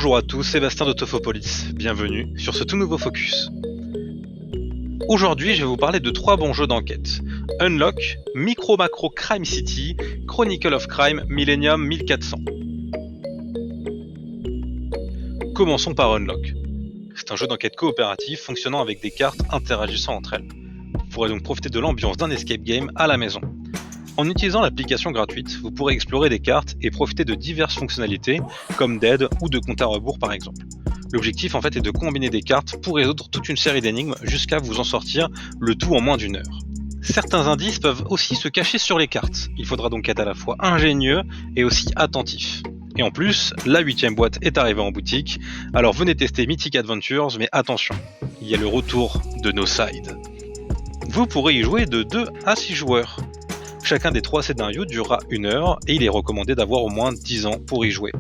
Bonjour à tous, Sébastien de Tophopolis, bienvenue sur ce tout nouveau focus. Aujourd'hui je vais vous parler de 3 bons jeux d'enquête. Unlock, Micro Macro Crime City, Chronicle of Crime Millennium 1400. Commençons par Unlock. C'est un jeu d'enquête coopératif fonctionnant avec des cartes interagissant entre elles. Vous pourrez donc profiter de l'ambiance d'un escape game à la maison. En utilisant l'application gratuite, vous pourrez explorer des cartes et profiter de diverses fonctionnalités, comme d'aide ou de compte à rebours par exemple. L'objectif en fait est de combiner des cartes pour résoudre toute une série d'énigmes jusqu'à vous en sortir, le tout en moins d'1 heure. Certains indices peuvent aussi se cacher sur les cartes, il faudra donc être à la fois ingénieux et aussi attentif. Et en plus, la 8ème boîte est arrivée en boutique, alors venez tester Mythic Adventures, mais attention, il y a le retour de No Side. Vous pourrez y jouer de 2 à 6 joueurs. Chacun des 3 scénarios durera 1 heure et il est recommandé d'avoir au moins 10 ans pour y jouer.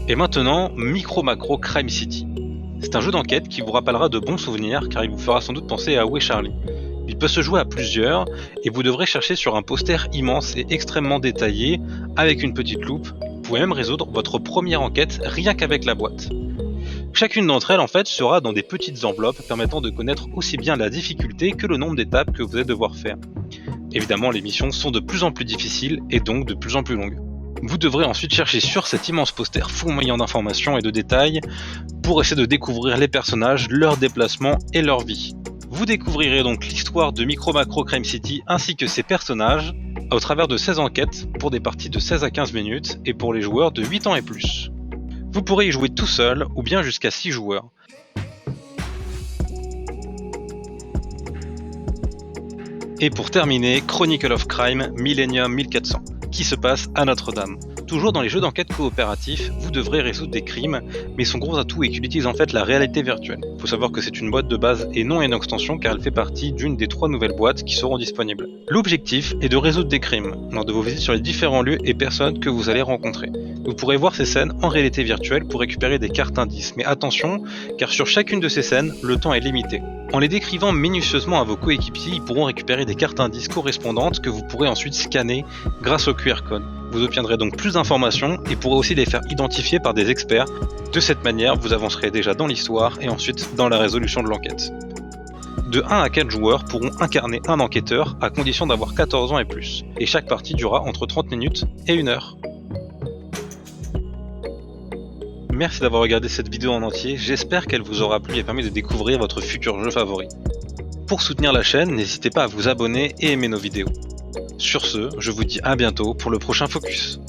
Et maintenant, Micro Macro Crime City. C'est un jeu d'enquête qui vous rappellera de bons souvenirs car il vous fera sans doute penser à Où est Charlie. Il peut se jouer à plusieurs et vous devrez chercher sur un poster immense et extrêmement détaillé avec une petite loupe. Vous pouvez même résoudre votre première enquête rien qu'avec la boîte. Chacune d'entre elles en fait sera dans des petites enveloppes permettant de connaître aussi bien la difficulté que le nombre d'étapes que vous allez devoir faire. Évidemment, les missions sont de plus en plus difficiles et donc de plus en plus longues. Vous devrez ensuite chercher sur cet immense poster fourmillant d'informations et de détails pour essayer de découvrir les personnages, leurs déplacements et leur vie. Vous découvrirez donc l'histoire de Micro Macro Crime City ainsi que ses personnages au travers de 16 enquêtes pour des parties de 16 à 15 minutes et pour les joueurs de 8 ans et plus. Vous pourrez y jouer tout seul ou bien jusqu'à 6 joueurs. Et pour terminer, Chronicle of Crime Millennium 1400, qui se passe à Notre-Dame. Toujours dans les jeux d'enquête coopératifs, vous devrez résoudre des crimes, mais son gros atout est qu'il utilise en fait la réalité virtuelle. Il faut savoir que c'est une boîte de base et non une extension car elle fait partie d'une des 3 nouvelles boîtes qui seront disponibles. L'objectif est de résoudre des crimes lors de vos visites sur les différents lieux et personnes que vous allez rencontrer. Vous pourrez voir ces scènes en réalité virtuelle pour récupérer des cartes indices, mais attention, car sur chacune de ces scènes, le temps est limité. En les décrivant minutieusement à vos coéquipiers, ils pourront récupérer des cartes indices correspondantes que vous pourrez ensuite scanner grâce au QR code. Vous obtiendrez donc plus d'informations et pourrez aussi les faire identifier par des experts. De cette manière, vous avancerez déjà dans l'histoire et ensuite dans la résolution de l'enquête. De 1 à 4 joueurs pourront incarner un enquêteur à condition d'avoir 14 ans et plus, et chaque partie durera entre 30 minutes et 1 heure. Merci d'avoir regardé cette vidéo en entier, j'espère qu'elle vous aura plu et permis de découvrir votre futur jeu favori. Pour soutenir la chaîne, n'hésitez pas à vous abonner et aimer nos vidéos. Sur ce, je vous dis à bientôt pour le prochain Focus.